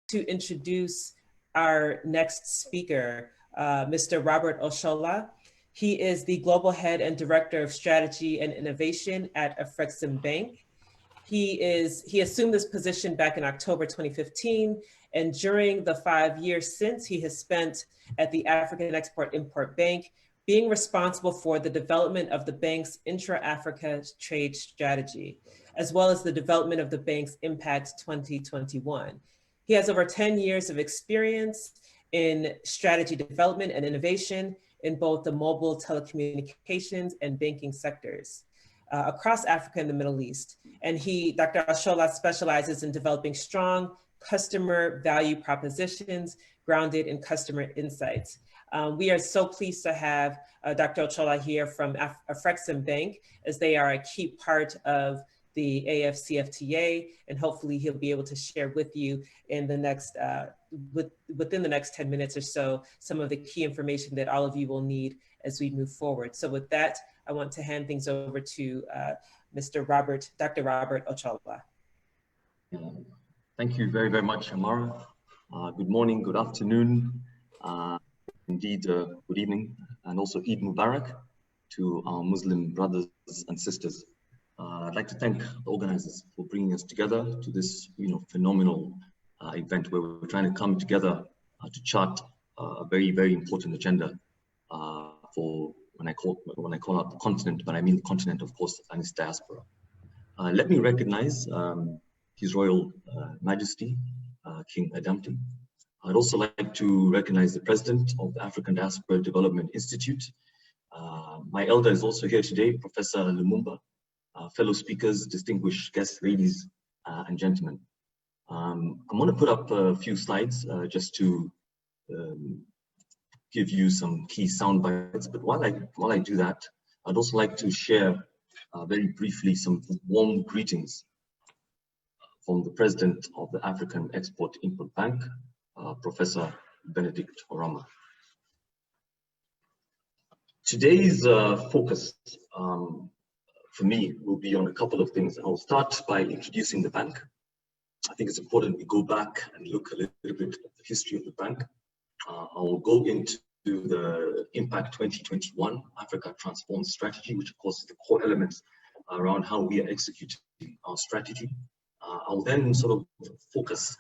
to introduce our next speaker, Mr. Robert Ochola. He is the Global Head and Director of Strategy and Innovation at Afrexim Bank. He assumed this position back in October 2015, and during the 5 years since, he has spent at the African Export-Import Bank, being responsible for the development of the bank's intra-Africa trade strategy, as well as the development of the bank's Impact 2021. He has over 10 years of experience in strategy development and innovation in both the mobile telecommunications and banking sectors across Africa and the Middle East. And Dr. Ochola specializes in developing strong customer value propositions grounded in customer insights. We are so pleased to have Dr. Ochola here from Afrexim Bank, as they are a key part of the AFCFTA, and hopefully he'll be able to share with you in the next, within the next 10 minutes or so, some of the key information that all of you will need as we move forward. So with that, I want to hand things over to Dr. Robert Ochola. Thank you very, very much, Amara. Good morning, good afternoon, indeed good evening, and also Eid Mubarak to our Muslim brothers and sisters. I'd like to thank the organizers for bringing us together to this phenomenal event where we're trying to come together to chart a very, very important agenda for when I call out the continent, but I mean the continent, of course, and its diaspora. Let me recognize His Royal Majesty, King Adamti. I'd also like to recognize the President of the African Diaspora Development Institute. My elder is also here today, Professor Lumumba, fellow speakers, distinguished guests, ladies and gentlemen. I'm going to put up a few slides just to give you some key sound bites. But while I do that, I'd also like to share very briefly some warm greetings from the President of the African Export-Import Bank, Professor Benedict Orama. Today's focus for me will be on a couple of things. I'll start by introducing the bank. I think it's important we go back and look a little bit at the history of the bank. I'll go into the Impact 2021 Africa Transformed strategy, which of course is the core elements around how we are executing our strategy. I'll then sort of focus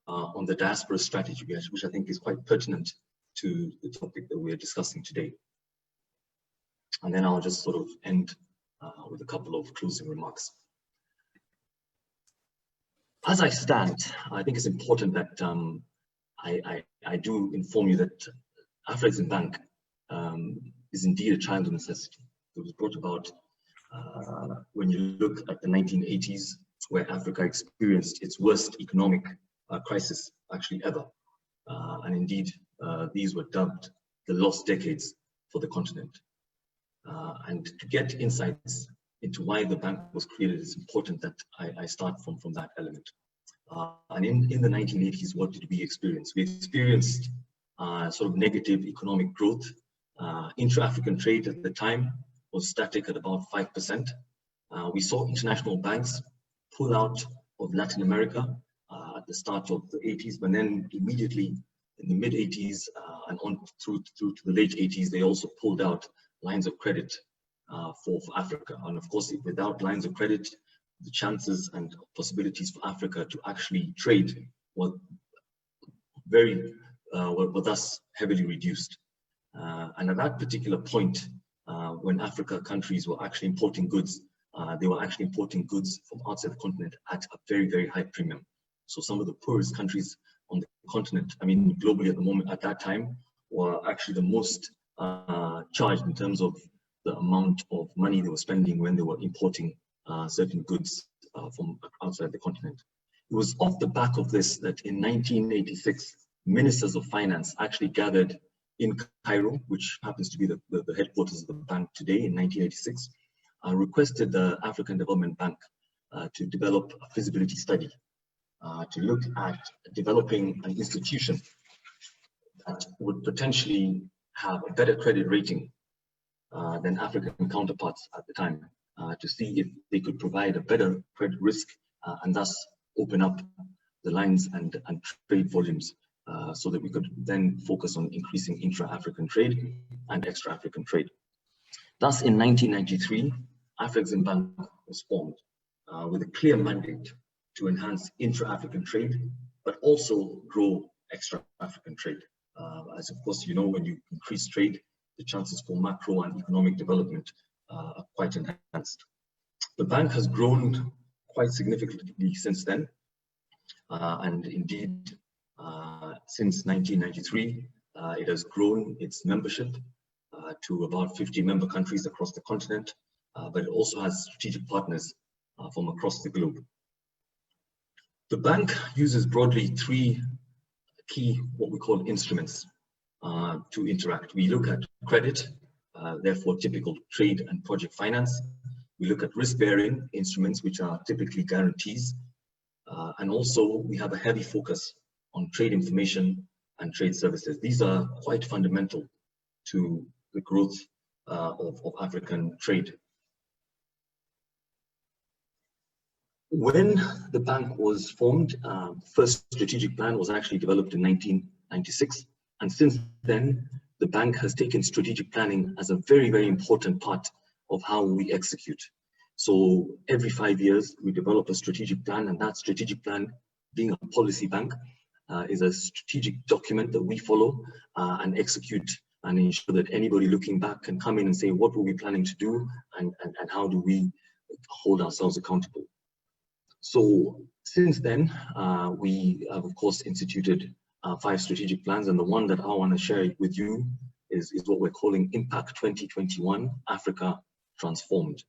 on the diaspora strategy, which I think is quite pertinent to the topic that we're discussing today. And then I'll just sort of end with a couple of closing remarks. As I stand, I think it's important that I do inform you that Afrexim Bank is indeed a child of necessity. It was brought about when you look at the 1980s, where Africa experienced its worst economic crisis actually ever. And indeed, these were dubbed the lost decades for the continent. And to get insights into why the bank was created, it's important that I start from that element. And in the 1980s, what did we experience? We experienced sort of negative economic growth. Intra-African trade at the time was static at about 5%. We saw international banks pull out of Latin America at the start of the 80s, but then immediately in the mid 80s and on through to the late 80s, they also pulled out lines of credit for Africa. And of course, without lines of credit, the chances and possibilities for Africa to actually trade were thus heavily reduced. And at that particular point, when Africa countries were actually importing goods, they were actually importing goods from outside the continent at a very, very high premium. So some of the poorest countries on the continent, I mean, globally at the moment, at that time, were actually the most charged in terms of the amount of money they were spending when they were importing certain goods from outside the continent. It was off the back of this that in 1986, ministers of finance actually gathered in Cairo, which happens to be the headquarters of the bank today, in 1986, requested the African Development Bank to develop a feasibility study to look at developing an institution that would potentially have a better credit rating than African counterparts at the time, to see if they could provide a better credit risk and thus open up the lines and trade volumes so that we could then focus on increasing intra-African trade and extra-African trade. Thus, in 1993, Afreximbank was formed with a clear mandate to enhance intra-African trade, but also grow extra-African trade. As of course, you know, when you increase trade, the chances for macro and economic development are quite enhanced. The bank has grown quite significantly since then. And indeed, since 1993, it has grown its membership to about 50 member countries across the continent, but it also has strategic partners from across the globe. The bank uses broadly three key, what we call instruments to interact. We look at credit, therefore typical trade and project finance. We look at risk-bearing instruments, which are typically guarantees. And also we have a heavy focus on trade information and trade services. These are quite fundamental to the growth of African trade. When the bank was formed, first strategic plan was actually developed in 1996. And since then, the bank has taken strategic planning as a very, very important part of how we execute. So every 5 years, we develop a strategic plan, and that strategic plan, being a policy bank, is a strategic document that we follow and execute and ensure that anybody looking back can come in and say, what were we planning to do and how do we hold ourselves accountable? So since then, we have, of course, instituted 5 strategic plans, and the one that I want to share with you is what we're calling Impact 2021 Africa Transformed.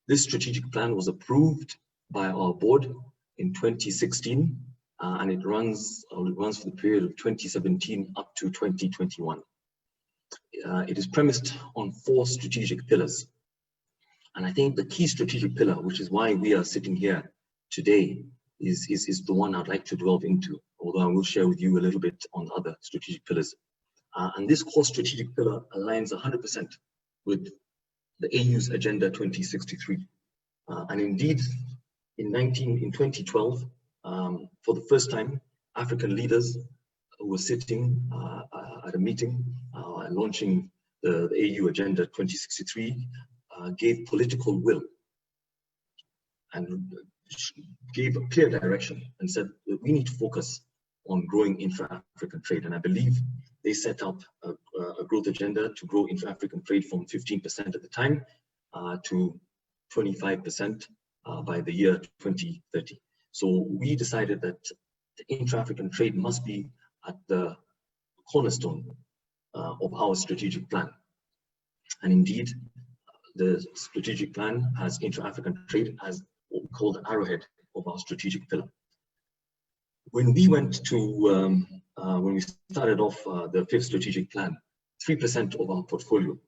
This strategic plan was approved by our board in 2016, and it runs for the period of 2017 up to 2021. It is premised on 4 strategic pillars. And I think the key strategic pillar, which is why we are sitting here today, is the one I'd like to delve into, although I will share with you a little bit on other strategic pillars. And this core strategic pillar aligns 100% with the AU's Agenda 2063. And indeed, in 2012, for the first time, African leaders who were sitting at a meeting launching the AU Agenda 2063 gave political will and gave a clear direction and said that we need to focus on growing intra-African trade. And I believe they set up a growth agenda to grow intra-African trade from 15% at the time to 25% by the year 2030. So we decided that the intra-African trade must be at the cornerstone of our strategic plan. And indeed, the strategic plan has intra-African trade as what we call the arrowhead of our strategic pillar. When we went to, when we started off the 5th strategic plan, 3% of our portfolio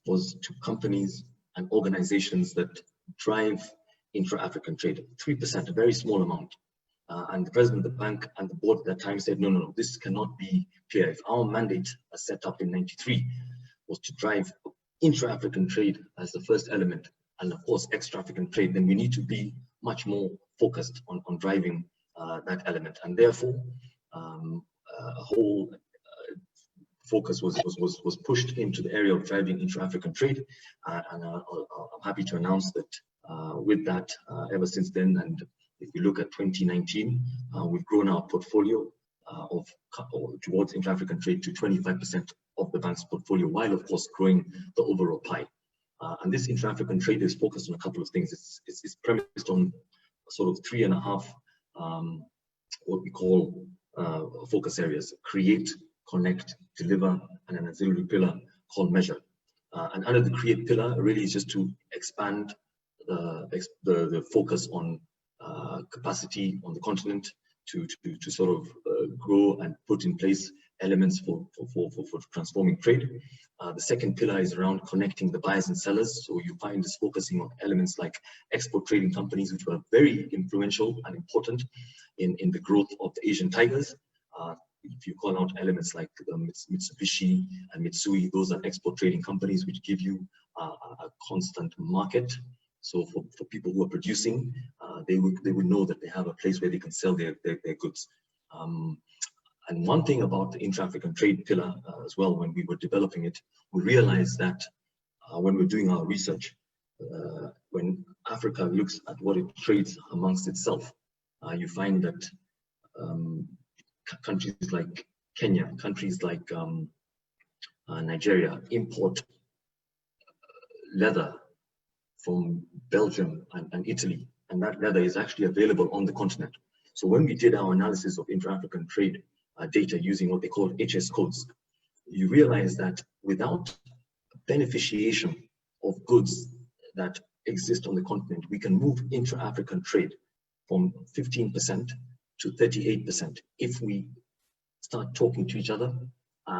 was to companies and organizations that drive intra-African trade. 3%, a very small amount. And the president of the bank and the board at that time said, no, this cannot be clear. If our mandate as set up in 93 was to drive intra-African trade as the first element, and of course extra-African trade, then we need to be much more focused on driving that element. And therefore, a whole focus was pushed into the area of driving intra-African trade. And I'm happy to announce that with that, ever since then, and if we look at 2019, we've grown our portfolio towards intra-African trade to 25% of the bank's portfolio, while of course growing the overall pie. And this intra-African trade is focused on a couple of things. It's premised on sort of 3.5 what we call focus areas: create, connect, deliver, and an auxiliary pillar called measure. And under the create pillar really is just to expand the focus on capacity on the continent to sort of grow and put in place elements for transforming trade. The second pillar is around connecting the buyers and sellers. So you find this focusing on elements like export trading companies, which were very influential and important in the growth of the Asian tigers. If you call out elements like Mitsubishi and Mitsui, those are export trading companies which give you a constant market. So for people who are producing, they would know that they have a place where they can sell their goods. And one thing about the intra-African trade pillar as well, when we were developing it, we realized that when we're doing our research, when Africa looks at what it trades amongst itself, you find that countries like Kenya, countries like Nigeria import leather from Belgium and Italy, and that leather is actually available on the continent. So when we did our analysis of intra-African trade data using what they call HS codes, you realize that without beneficiation of goods that exist on the continent, we can move intra-African trade from 15% to 38% if we start talking to each other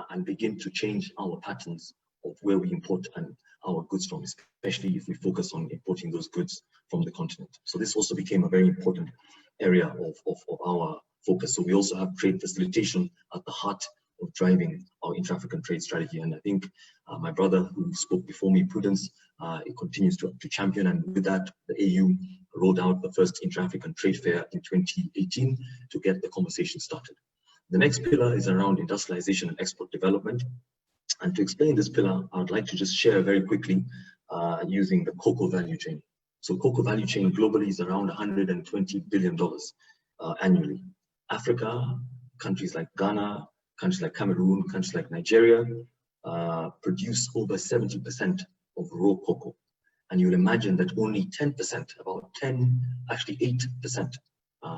and begin to change our patterns of where we import and our goods from, especially if we focus on importing those goods from the continent. So this also became a very important area of our focus. So we also have trade facilitation at the heart of driving our intra-African trade strategy. And I think my brother who spoke before me, Prudence, it continues to champion. And with that, the AU rolled out the first intra-African trade fair in 2018 to get the conversation started. The next pillar is around industrialization and export development. And to explain this pillar, I'd like to just share very quickly using the cocoa value chain. So cocoa value chain globally is around $120 billion annually. Africa, countries like Ghana, countries like Cameroon, countries like Nigeria produce over 70% of raw cocoa. And you'll imagine that only 10%, about 10, actually 8%,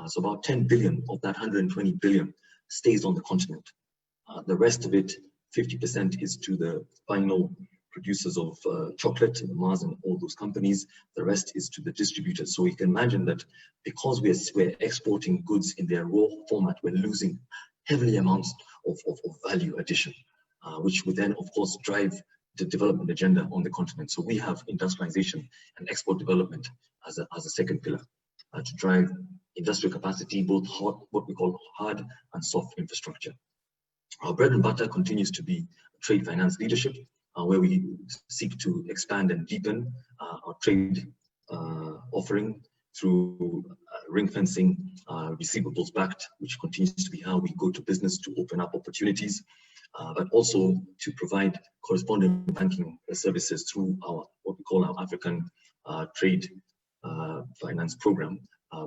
so about 10 billion of that 120 billion stays on the continent. The rest of it, 50%, is to the final producers of chocolate, Mars and all those companies. The rest is to the distributors. So you can imagine that because we're exporting goods in their raw format, we're losing heavily amounts of value addition, which would then, of course, drive the development agenda on the continent. So we have industrialization and export development as a second pillar to drive industrial capacity, both what we call hard and soft infrastructure. Our bread and butter continues to be trade finance leadership, where we seek to expand and deepen our trade offering through ring fencing, receivables backed, which continues to be how we go to business to open up opportunities, but also to provide correspondent banking services through our what we call our African trade finance program.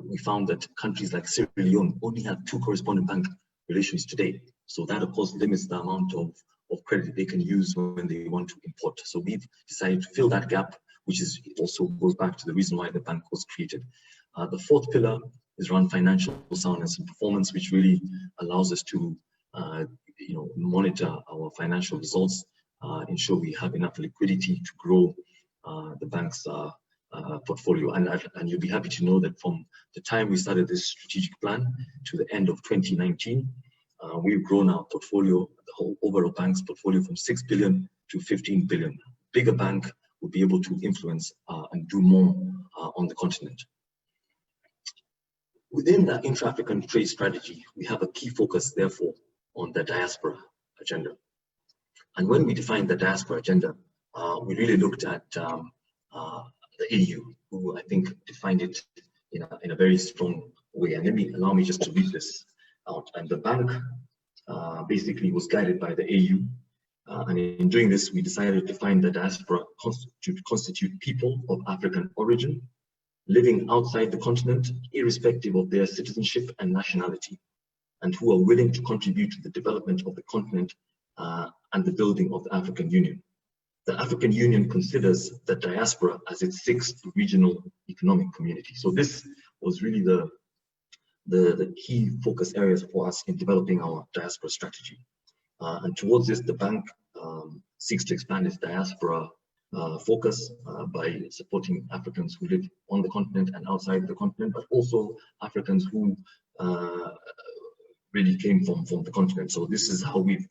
We found that countries like Sierra Leone only have 2 correspondent bank relations today. So that, of course, limits the amount of credit they can use when they want to import. So we've decided to fill that gap, which is also goes back to the reason why the bank was created. The fourth pillar is around financial soundness and performance, which really allows us to monitor our financial results, ensure we have enough liquidity to grow the bank's portfolio. And you'll be happy to know that from the time we started this strategic plan to the end of 2019, we've grown our portfolio, the whole overall bank's portfolio, from 6 billion to 15 billion. Bigger bank will be able to influence and do more on the continent. Within the intra-African trade strategy, we have a key focus, therefore, on the diaspora agenda. And when we defined the diaspora agenda, we really looked at the AU, who I think defined it in a very strong way. And allow me just to read this out. And the bank basically was guided by the AU. And in doing this, we decided to define the diaspora constitute people of African origin, living outside the continent, irrespective of their citizenship and nationality, and who are willing to contribute to the development of the continent and the building of the African Union. The African Union considers the diaspora as its 6th regional economic community. So this was really the key focus areas for us in developing our diaspora strategy. And towards this, the bank seeks to expand its diaspora focus by supporting Africans who live on the continent and outside the continent, but also Africans who really came from the continent. So this is how we've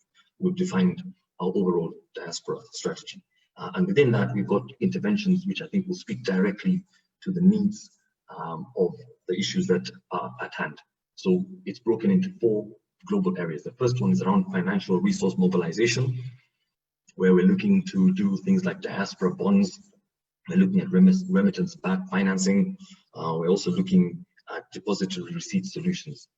defined our overall diaspora strategy. And within that, we've got interventions which I think will speak directly to the needs of the issues that are at hand. So it's broken into 4 global areas. The first one is around financial resource mobilization, where we're looking to do things like diaspora bonds. We're looking at remittance-backed financing, We're also looking at depository receipt solutions.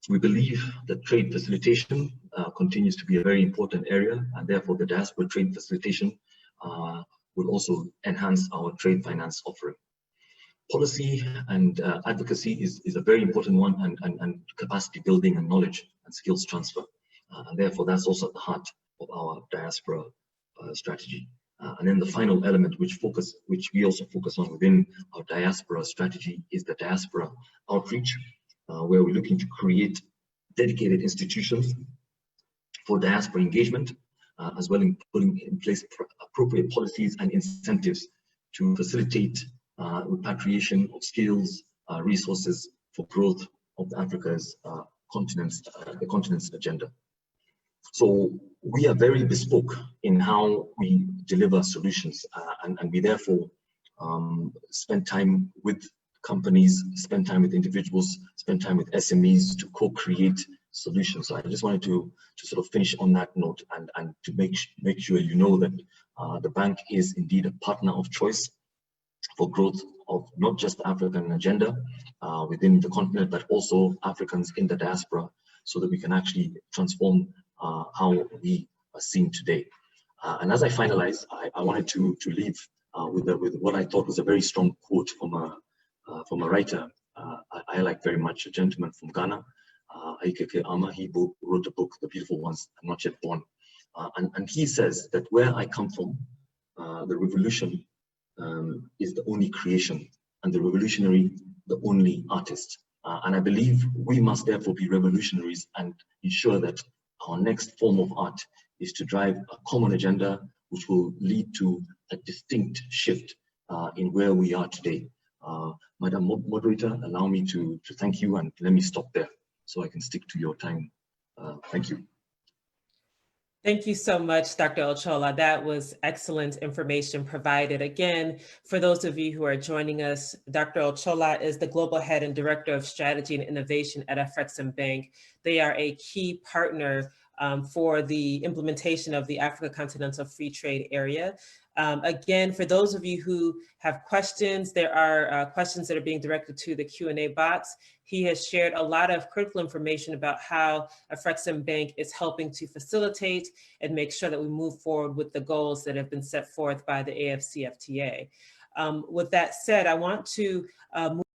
We believe that trade facilitation continues to be a very important area, and therefore the diaspora trade facilitation will also enhance our trade finance offering. Policy and advocacy is a very important one, and capacity building and knowledge and skills transfer. And therefore that's also at the heart of our diaspora strategy. And then the final element which we also focus on within our diaspora strategy is the diaspora outreach, where we're looking to create dedicated institutions for diaspora engagement, as well as putting in place appropriate policies and incentives to facilitate repatriation of skills, resources for growth of Africa's the continent's agenda. So we are very bespoke in how we deliver solutions, and we therefore spend time with companies, spend time with individuals, spend time with SMEs to co-create solutions. So I just wanted to sort of finish on that note, and to make sure you know that the bank is indeed a partner of choice for growth of not just the African agenda within the continent, but also Africans in the diaspora, so that we can actually transform how we are seen today. And as I finalize, I wanted to leave with what I thought was a very strong quote from a writer I like very much, a gentleman from Ghana, Aikeke Ama. He wrote a book, The Beautiful Ones Are Not Yet Born. And he says that where I come from, the revolution is the only creation, and the revolutionary the only artist. And I believe we must therefore be revolutionaries and ensure that our next form of art is to drive a common agenda which will lead to a distinct shift in where we are today. Madam Moderator, allow me to thank you, and let me stop there so I can stick to your time. Thank you. Thank you so much, Dr. Ochola. That was excellent information provided. Again, for those of you who are joining us, Dr. Ochola is the Global Head and Director of Strategy and Innovation at Afrexim Bank. They are a key partner for the implementation of the Africa Continental Free Trade Area. Again, for those of you who have questions, there are questions that are being directed to the Q&A box. He has shared a lot of critical information about how Afrexim Bank is helping to facilitate and make sure that we move forward with the goals that have been set forth by the AFCFTA. With that said, I want to move